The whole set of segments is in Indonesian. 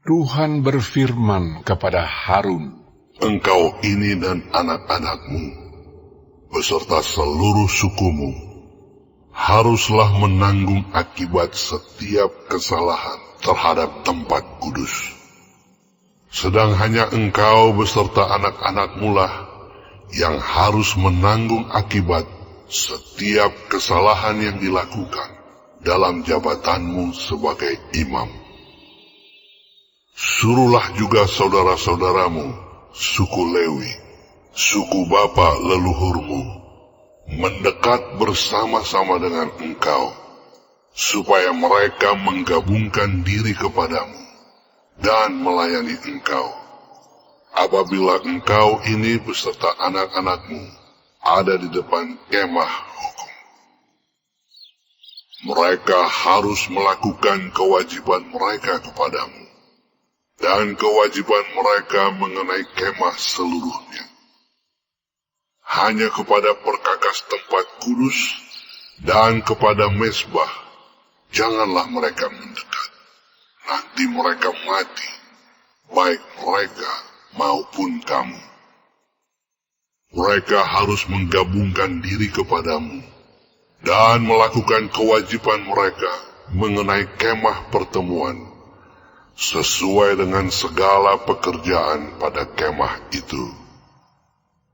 Tuhan berfirman kepada Harun, "Engkau ini dan anak-anakmu, beserta seluruh sukumu, haruslah menanggung akibat setiap kesalahan terhadap tempat kudus. Sedang hanya engkau beserta anak-anakmu lah yang harus menanggung akibat setiap kesalahan yang dilakukan dalam jabatanmu sebagai imam. Suruhlah juga saudara-saudaramu, suku Lewi, suku bapa leluhurmu, mendekat bersama-sama dengan engkau, supaya mereka menggabungkan diri kepadamu dan melayani engkau. Apabila engkau ini beserta anak-anakmu ada di depan kemah hukum, mereka harus melakukan kewajiban mereka kepadamu dan kewajiban mereka mengenai kemah seluruhnya. Hanya kepada perkakas tempat kudus dan kepada mezbah janganlah mereka mendekat. Nanti mereka mati, baik mereka maupun kamu. Mereka harus menggabungkan diri kepadamu dan melakukan kewajiban mereka mengenai kemah pertemuan, sesuai dengan segala pekerjaan pada kemah itu.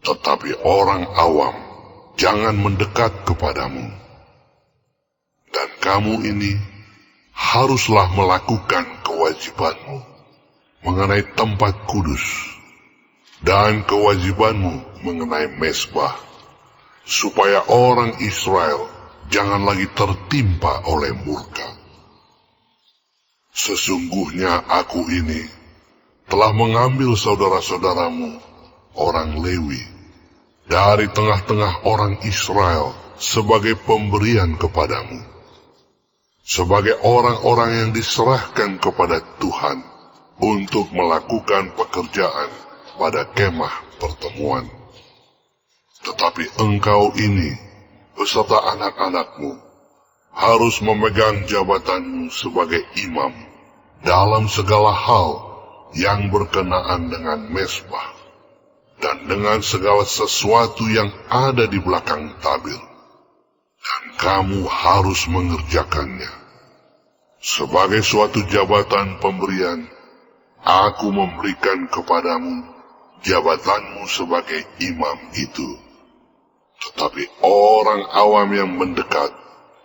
Tetapi orang awam jangan mendekat kepadamu. Dan kamu ini haruslah melakukan kewajibanmu mengenai tempat kudus dan kewajibanmu mengenai mezbah, supaya orang Israel jangan lagi tertimpa oleh murka. Sesungguhnya aku ini telah mengambil saudara-saudaramu, orang Lewi, dari tengah-tengah orang Israel sebagai pemberian kepadamu, sebagai orang-orang yang diserahkan kepada Tuhan untuk melakukan pekerjaan pada kemah pertemuan. Tetapi engkau ini beserta anak-anakmu harus memegang jabatanmu sebagai imam dalam segala hal yang berkenaan dengan mezbah dan dengan segala sesuatu yang ada di belakang tabir, dan kamu harus mengerjakannya. Sebagai suatu jabatan pemberian, aku memberikan kepadamu jabatanmu sebagai imam itu. Tetapi orang awam yang mendekat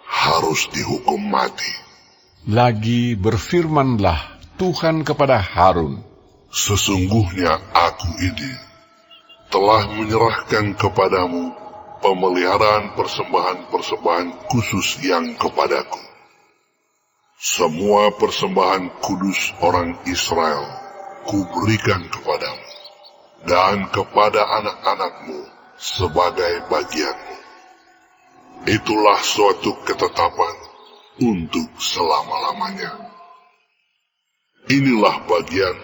harus dihukum mati." Lagi berfirmanlah Tuhan kepada Harun, "Sesungguhnya aku ini telah menyerahkan kepadamu pemeliharaan persembahan-persembahan khusus yang kepadaku. Semua persembahan kudus orang Israel kuberikan kepadamu dan kepada anak-anakmu sebagai bagianmu. Itulah suatu ketetapan untuk selama-lamanya. Inilah bagian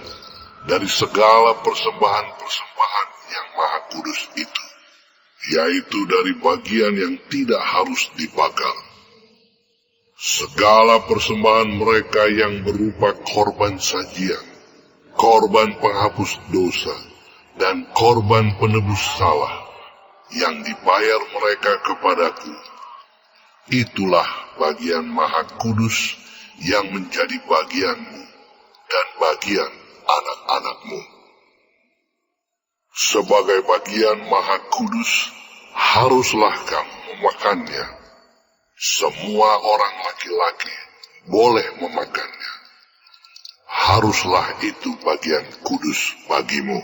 dari segala persembahan-persembahan yang maha kudus itu, yaitu dari bagian yang tidak harus dibakar. Segala persembahan mereka yang berupa korban sajian, korban penghapus dosa, dan korban penebus salah yang dibayar mereka kepadaku, itulah bagian maha kudus yang menjadi bagianmu dan bagian anak-anakmu. Sebagai bagian maha kudus, haruslah kamu memakannya. Semua orang laki-laki boleh memakannya. Haruslah itu bagian kudus bagimu.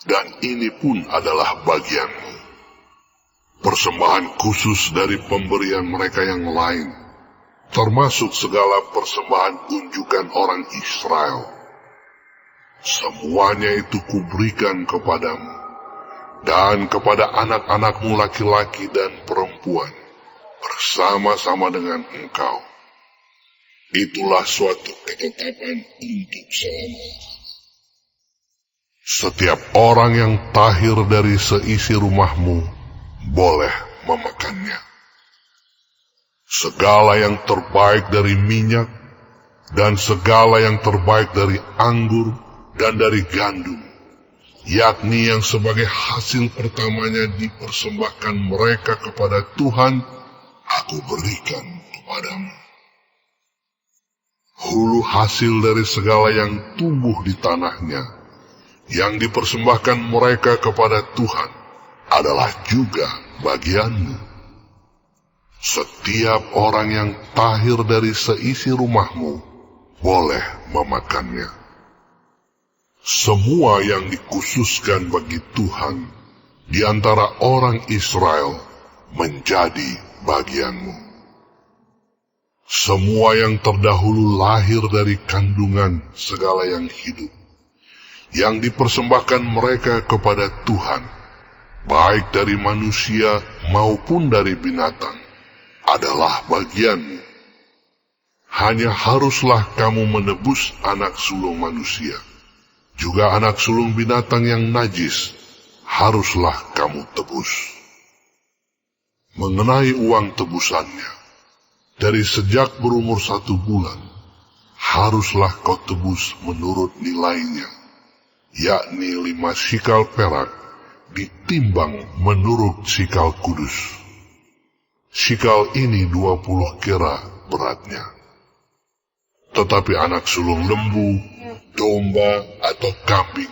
Dan ini pun adalah bagianmu, persembahan khusus dari pemberian mereka yang lain, termasuk segala persembahan unjukan orang Israel. Semuanya itu kuberikan kepadamu dan kepada anak-anakmu laki-laki dan perempuan bersama-sama dengan engkau. Itulah suatu ketetapan untuk selamanya. Setiap orang yang tahir dari seisi rumahmu boleh memakannya. Segala yang terbaik dari minyak, dan segala yang terbaik dari anggur dan dari gandum, yakni yang sebagai hasil pertamanya dipersembahkan mereka kepada Tuhan, aku berikan kepadamu. Hulu hasil dari segala yang tumbuh di tanahnya, yang dipersembahkan mereka kepada Tuhan, adalah juga bagianmu. Setiap orang yang tahir dari seisi rumahmu boleh memakannya. Semua yang dikhususkan bagi Tuhan di antara orang Israel menjadi bagianmu. Semua yang terdahulu lahir dari kandungan segala yang hidup, yang dipersembahkan mereka kepada Tuhan, baik dari manusia maupun dari binatang, adalah bagianmu. Hanya haruslah kamu menebus anak sulung manusia, juga anak sulung binatang yang najis, haruslah kamu tebus. Mengenai uang tebusannya, dari sejak berumur 1 bulan, haruslah kau tebus menurut nilainya, yakni 5 sikal perak, ditimbang menurut sikal kudus. Sikal ini 20 kera beratnya. Tetapi anak sulung lembu, domba, atau kambing,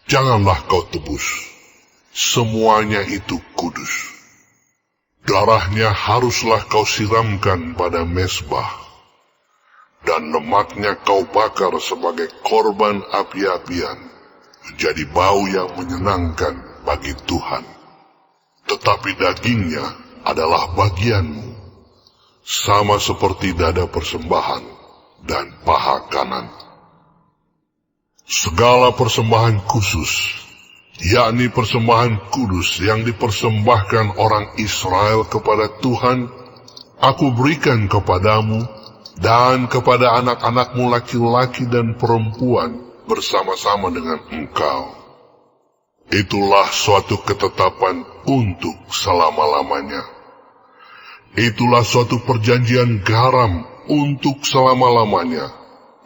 janganlah kau tebus. Semuanya itu kudus. Darahnya haruslah kau siramkan pada mezbah, dan lemaknya kau bakar sebagai korban api-apian, menjadi bau yang menyenangkan bagi Tuhan. Tetapi dagingnya adalah bagianmu, sama seperti dada persembahan dan paha kanan. Segala persembahan khusus, yakni persembahan kudus yang dipersembahkan orang Israel kepada Tuhan, aku berikan kepadamu dan kepada anak-anakmu laki-laki dan perempuan bersama-sama dengan engkau. Itulah suatu ketetapan untuk selama-lamanya. Itulah suatu perjanjian garam untuk selama-lamanya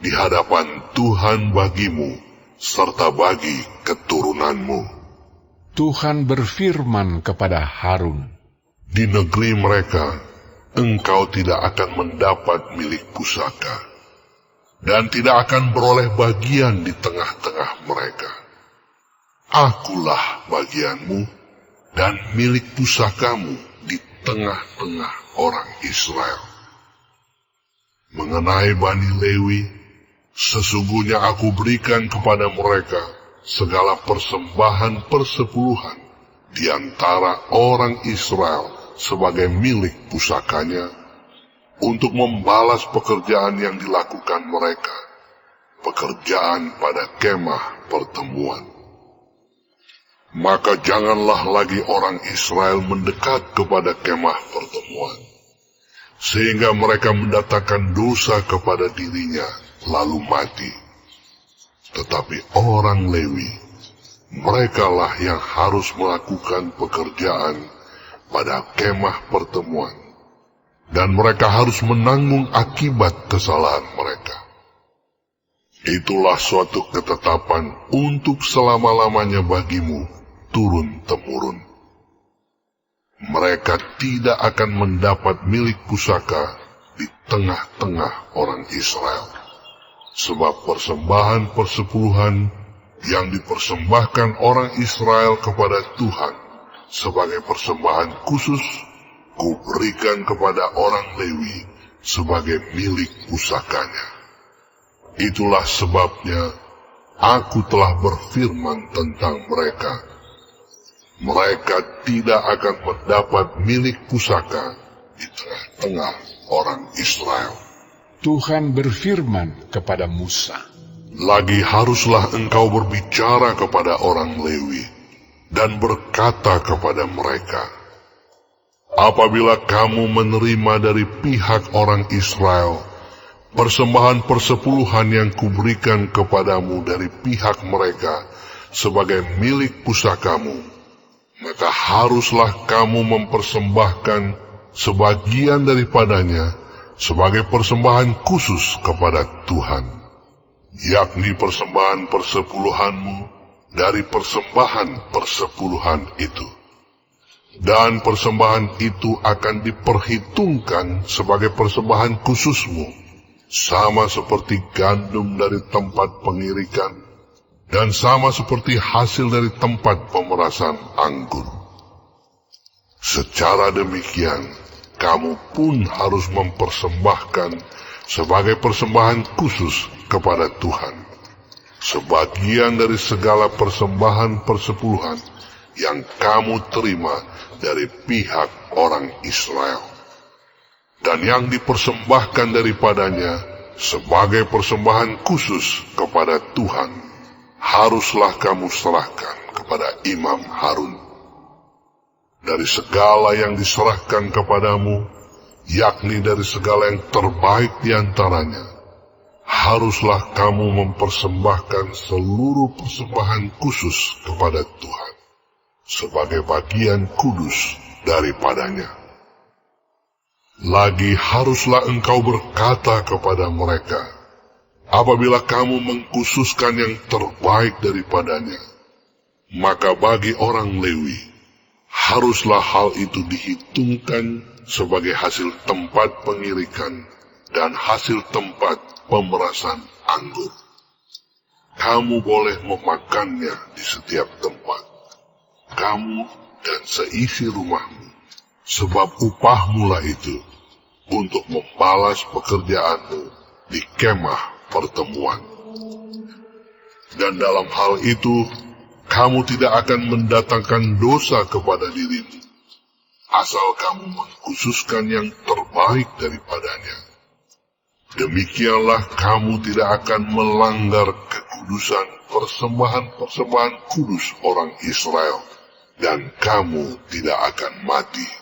di hadapan Tuhan bagimu serta bagi keturunanmu. Tuhan berfirman kepada Harun, di negeri mereka engkau tidak akan mendapat milik pusaka, dan tidak akan beroleh bagian di tengah-tengah mereka. Akulah bagianmu dan milik pusakamu di tengah-tengah orang Israel. Mengenai Bani Lewi, sesungguhnya aku berikan kepada mereka segala persembahan persepuluhan di antara orang Israel sebagai milik pusakanya, untuk membalas pekerjaan yang dilakukan mereka, pekerjaan pada kemah pertemuan. Maka janganlah lagi orang Israel mendekat kepada kemah pertemuan, sehingga mereka mendatangkan dosa kepada dirinya lalu mati. Tetapi orang Lewi, merekalah yang harus melakukan pekerjaan pada kemah pertemuan, dan mereka harus menanggung akibat kesalahan mereka. Itulah suatu ketetapan untuk selama-lamanya bagimu, turun-temurun. Mereka tidak akan mendapat milik pusaka di tengah-tengah orang Israel, sebab persembahan persepuluhan yang dipersembahkan orang Israel kepada Tuhan sebagai persembahan khusus, kuberikan kepada orang Lewi sebagai milik pusakanya. Itulah sebabnya aku telah berfirman tentang mereka. Mereka tidak akan mendapat milik pusaka di tengah-tengah orang Israel. Tuhan berfirman kepada Musa, lagi haruslah engkau berbicara kepada orang Lewi dan berkata kepada mereka, apabila kamu menerima dari pihak orang Israel persembahan persepuluhan yang kuberikan kepadamu dari pihak mereka sebagai milik pusakamu, maka haruslah kamu mempersembahkan sebagian daripadanya sebagai persembahan khusus kepada Tuhan, yakni persembahan persepuluhanmu dari persembahan persepuluhan itu. Dan persembahan itu akan diperhitungkan sebagai persembahan khususmu, sama seperti gandum dari tempat pengirikan, dan sama seperti hasil dari tempat pemerasan anggur. Secara demikian, kamu pun harus mempersembahkan sebagai persembahan khusus kepada Tuhan, sebagian dari segala persembahan persepuluhan yang kamu terima dari pihak orang Israel. Dan yang dipersembahkan daripadanya sebagai persembahan khusus kepada Tuhan, haruslah kamu serahkan kepada Imam Harun. Dari segala yang diserahkan kepadamu, yakni dari segala yang terbaik di antaranya, haruslah kamu mempersembahkan seluruh persembahan khusus kepada Tuhan, sebagai bagian kudus daripadanya. Lagi haruslah engkau berkata kepada mereka, apabila kamu mengkhususkan yang terbaik daripadanya, maka bagi orang Lewi, haruslah hal itu dihitungkan sebagai hasil tempat pengirikan dan hasil tempat pemerasan anggur. Kamu boleh memakannya di setiap tempat, kamu dan seisi rumahmu, sebab upahmu lah itu untuk membalas pekerjaanmu di kemah pertemuan. Dan dalam hal itu, kamu tidak akan mendatangkan dosa kepada dirimu, asal kamu mengkhususkan yang terbaik daripadanya. Demikianlah kamu tidak akan melanggar kekudusan persembahan-persembahan kudus orang Israel, dan kamu tidak akan mati